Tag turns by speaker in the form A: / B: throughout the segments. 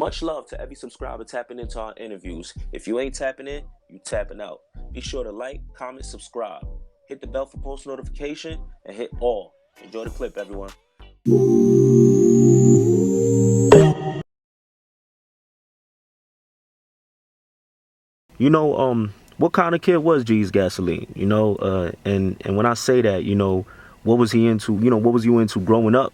A: Much love to every subscriber tapping into our interviews. If you ain't tapping in, you tapping out. Be sure to like, comment, subscribe. Hit the bell for post notification and hit all. Enjoy the clip, everyone. You know, what kind of kid was Jezz Gasoline? You know, and when I say that, you know, what was he into? You know, what was you into growing up?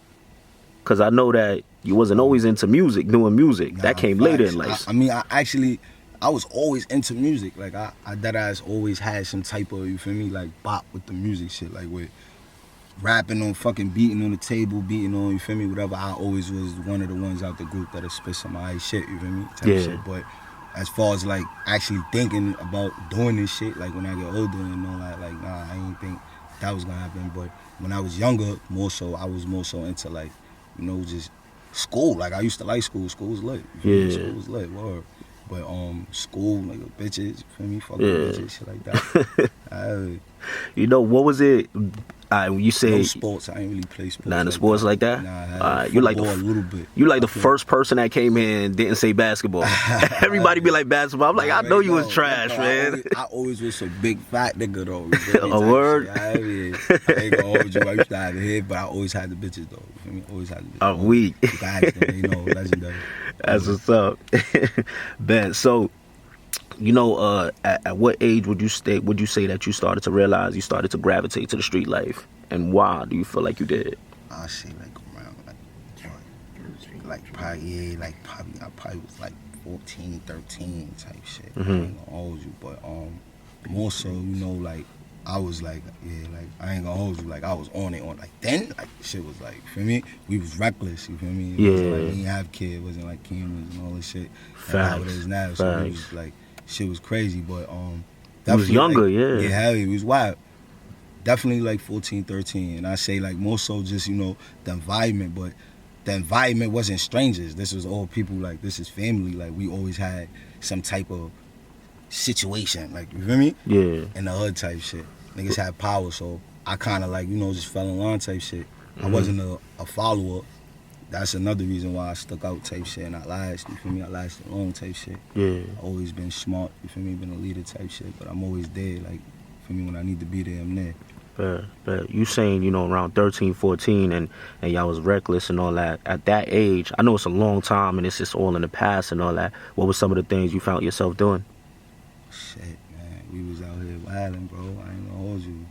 A: Because I know that you wasn't always into music, doing music. That came later in life.
B: I mean, I was always into music. Like, I that ass always had some type of, you feel me, like bop with the music shit. Like with rapping on fucking beating on the table, beating on, you feel me, whatever. I always was one of the ones out the group that'll spit some high shit, you feel me, type shit. But as far as like actually thinking about doing this shit, like when I get older and all that, like nah, I didn't think that was gonna happen. But when I was younger, I was more so into like, you know, just school. Like I used to like school. School was lit. You feel me? School was lit, word. But school, like bitches, you feel me, fucking bitches, shit like that.
A: You know, what was it? You say
B: no sports. I ain't really play sports.
A: Nah, the sports like that.
B: Nah,
A: you like
B: a little bit.
A: You like the first person that came in and didn't say basketball. Everybody be like basketball. I'm like, I know you was trash, man.
B: I always was a big fat nigga though.
A: A word.
B: I ain't gonna hold you. I used to have a head, but I always had the bitches though. You feel me? Always had the bitches.
A: I'm weak.
B: You know, legendary.
A: That's what's up, Ben. So, you know, at what age would you say that you started to realize you started to gravitate to the street life, and why do you feel like you did?
B: I say like around I probably was like 14, 13 type shit. I ain't gonna hold you, but more so, you know, like I was like, like I ain't gonna hold you, like I was on like then, like shit was like, feel me? We was reckless, you feel me? It wasn't like we didn't have kids, it wasn't like cameras and all this shit.
A: Facts.
B: Like how it is now. So it was like shit was crazy, but
A: he was younger,
B: like, yeah, he was wild. Definitely like 14, 13, and I say like more so just, you know, the environment, but the environment wasn't strangers. This was all people, like this is family. Like we always had some type of situation, like you feel me?
A: Yeah.
B: In the hood type shit. Niggas had power, so I kind of like, you know, just fell in line type shit. I wasn't a follower. That's another reason why I stuck out type shit and I lasted, you feel me? I lasted long type shit.
A: Yeah.
B: I always been smart, you feel me? Been a leader type shit, but I'm always there, like, for me, when I need to be there, I'm there.
A: But you saying, you know, around 13, 14 and y'all was reckless and all that. At that age, I know it's a long time and it's just all in the past and all that. What were some of the things you found yourself doing?
B: Shit, man. We was out here wilding, bro. I ain't gonna hold you.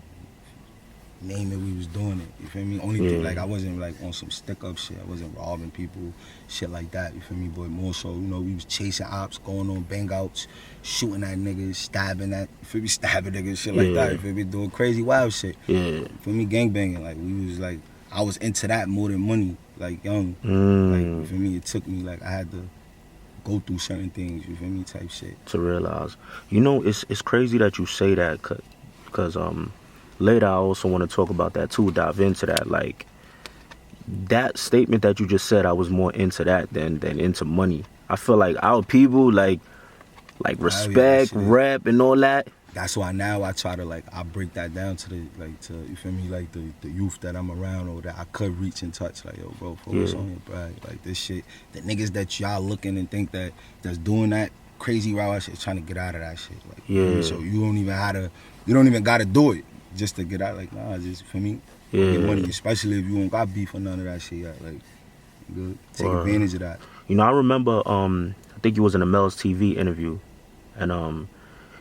B: Name it, we was doing it. You feel me? Only thing, like I wasn't like on some stick up shit. I wasn't robbing people, shit like that. You feel me? But more so, you know, we was chasing ops, going on bang outs, shooting at niggas, stabbing at, you feel me? Stabbing niggas, shit like that. You feel me? Doing crazy wild shit. You feel me? Gang banging. Like we was like, I was into that more than money. Like young. Like you feel me? It took me like I had to go through certain things. You feel me? Type shit.
A: To realize, you know, it's crazy that you say that, cause later I also want to talk about that too, dive into that. Like that statement that you just said, I was more into that than into money. I feel like our people like respect, rap and all that.
B: That's why now I try to like, I break that down to the, like, to, you feel me, like the youth that I'm around or that I could reach and touch. Like, yo, bro, focus on it, bro. Like this shit, the niggas that y'all looking and think that's doing that crazy raw shit, trying to get out of that shit. Like, so you don't even gotta do it just to get out. Like, nah, just for me, get money, especially if you don't got beef or none of that shit yet. Like, good, take advantage of that.
A: You know, I remember, I think you was in a Mel's TV interview, and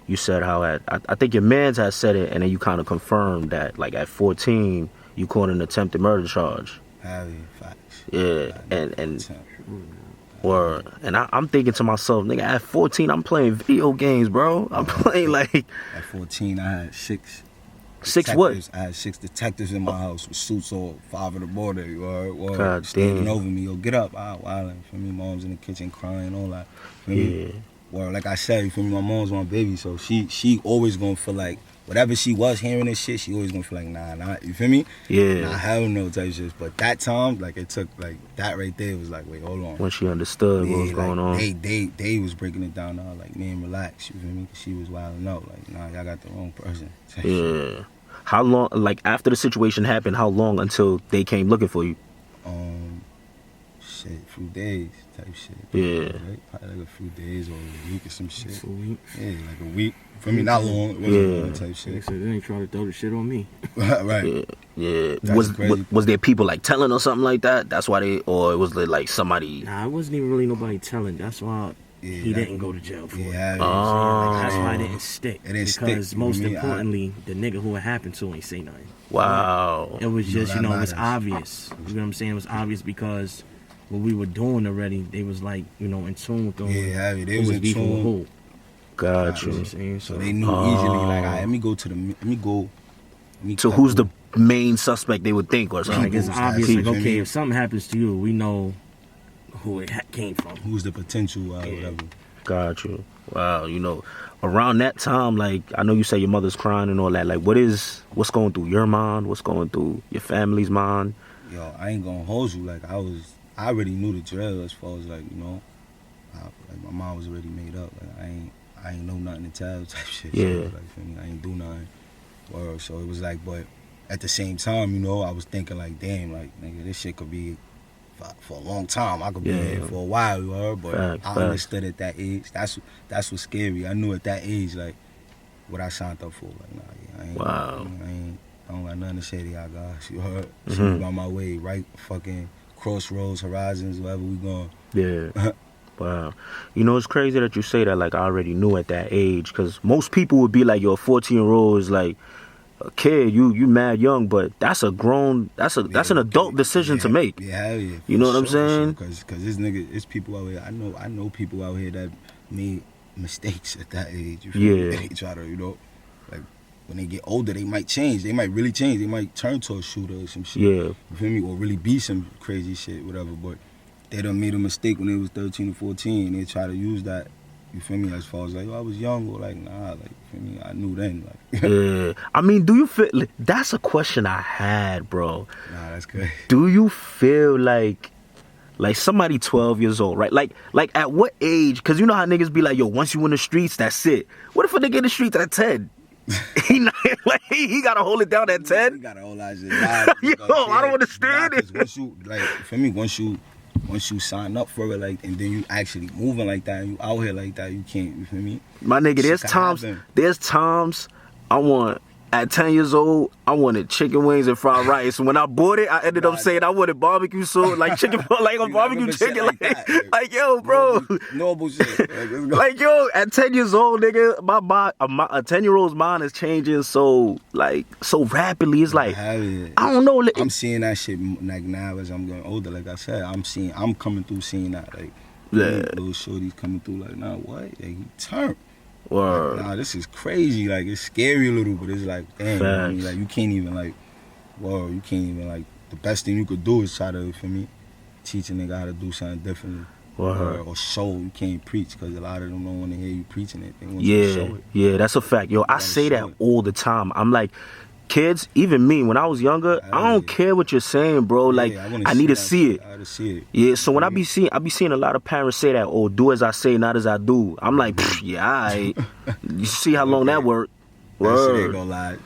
A: you said how I think your mans had said it, and then you kind of confirmed that, like at 14, you caught an attempted murder charge.
B: Facts.
A: Yeah, and I'm thinking to myself, nigga, at 14, I'm playing video games, bro. I'm playing like.
B: At 14, I had six.
A: What?
B: I had 6 detectives in my house with suits on, 5 in the morning. You heard?
A: God
B: standing
A: damn.
B: over me. Yo, get up. Wilding. For me, mom's in the kitchen crying, all that. For me? Well, like I said, you feel me? My mom's my baby, so she always gonna feel like whatever she was hearing this shit, she always gonna feel like nah, you feel me?
A: Yeah.
B: Nah, hell no type shit. But that time, like it took like that right there was like, wait, hold on.
A: When she understood what was going on.
B: They was breaking it down to her, like, man, relax, you feel me? Cause she was wilding out, like, nah, y'all got the wrong person.
A: Yeah. How long, like after the situation happened, how long until they came looking for you?
B: shit, a few days type shit.
A: Yeah.
B: Right? Probably like a few days or a week or some shit.
C: For a week.
B: Yeah, like a week. For me, not long. It wasn't long type
C: They
B: shit.
C: said they ain't trying to throw the shit on me.
B: Right.
A: Yeah.
B: That's crazy.
A: Was there people like telling or something like that? That's why they, or it was like somebody.
C: Nah, it wasn't even really nobody telling. That's why
B: Yeah,
C: he
B: that-
C: didn't go to jail for it.
B: Yeah.
A: Oh.
C: That's why it didn't stick.
B: It didn't stick,
C: because
B: you know
C: most
B: what I mean?
C: importantly, the nigga who it happened to ain't say nothing.
A: Wow.
C: It was just,
B: that
C: it was
B: matters.
C: obvious. You know what I'm saying? It was obvious because what we were doing already, they was like, in tune with them.
B: Yeah, they
C: who
B: was in
C: beefing with
B: tune.
C: who.
A: Got
C: You know what I'm
A: you.
C: saying?
B: So they knew easily, like, all right, let me go to the, let me go. Let me
A: So
B: cut
A: who's
B: through.
A: the main suspect they would think or something?
C: Like, it's
B: People's
C: obvious,
B: ass,
C: like,
B: you feel
C: okay,
B: me?
C: if something happens to you, we know who it came from.
B: Who's the potential, whatever.
A: Got you. Wow, around that time, like, I know you say your mother's crying and all that. Like, what's going through your mind? What's going through your family's mind?
B: Yo, I ain't gonna hold you. Like, I already knew the drill as far as, like, like my mind was already made up. Like, I ain't know nothing to tell type shit.
A: Yeah.
B: So, like, feel me? I ain't do nothing. Word. So it was like, but at the same time, I was thinking like, damn, like, nigga, this shit could be for a long time. I could be here for a while, you heard? But
A: Facts.
B: I understood at that age. That's what's scary. I knew at that age, like, what I signed up for. Like, nah, yeah, I ain't.
A: Wow.
B: I don't got nothing to say to y'all guys. You heard?
A: Mhm.
B: See me by my way, right? Fucking crossroads, horizons, wherever we going.
A: Yeah. Wow. It's crazy that you say that. Like, I already knew at that age, because most people would be like, yo, a 14-year-old is like a kid. You mad young, but that's an adult decision to make.
B: Yeah, yeah.
A: You know what I'm saying?
B: Because this nigga, it's people out here. I know people out here that made mistakes at that age. You feel me?
A: Yeah.
B: They try to, like, when they get older, they might change. They might really change. They might turn to a shooter or some shit.
A: Yeah.
B: You feel me? Or really be some crazy shit, whatever. But they done made a mistake when they was 13 or 14. They try to use that, you feel me, as far as like, I was young, or like, nah, like, you feel me, I knew then. Like,
A: Yeah. I mean, do you feel, that's a question I had, bro.
B: nah, that's crazy.
A: Do you feel like somebody 12 years old, right? Like at what age? Because you know how niggas be like, yo, once you in the streets, that's it. What if a nigga in the streets at 10? he gotta hold it down at 10?
B: You gotta hold that shit down.
A: Yo, I don't understand it.
B: Once you, like, for me, once you sign up for it, like, and then you actually moving like that, and you out here like that, you can't, you feel me?
A: My nigga, there's times I want, at 10 years old, I wanted chicken wings and fried rice. And when I bought it, I ended up saying I wanted barbecue sauce, like chicken, like a barbecue chicken. Like, yo, bro.
B: Normal shit. Like, let's go.
A: Like, yo, at 10 years old, nigga, a 10-year-old's mind is changing so rapidly. It's like,
B: Hell yeah.
A: I don't know.
B: I'm seeing that shit, like, now as I'm getting older. Like I said, I'm coming through seeing that. Like, little shorties coming through, like, nah, what? Like, he turned.
A: Word.
B: Like, nah, this is crazy. Like, it's scary a little, but it's like, damn, you know what I mean? Like, you can't even, like, the best thing you could do is try to, for me, teach a nigga how to do something differently. Or show. You can't preach, because a lot of them don't want to hear you preaching it. They want you to show it.
A: Yeah, that's a fact. Yo, I say that all the time. I'm like, kids, even me, when I was younger, I don't care what you're saying, bro. Like, I need to see it.
B: I gotta see it.
A: Yeah, so when I be seeing a lot of parents say that, oh, do as I say, not as I do. I'm like, yeah, all right. You see how long that worked?
B: That shit ain't
A: Word.
B: gonna lie.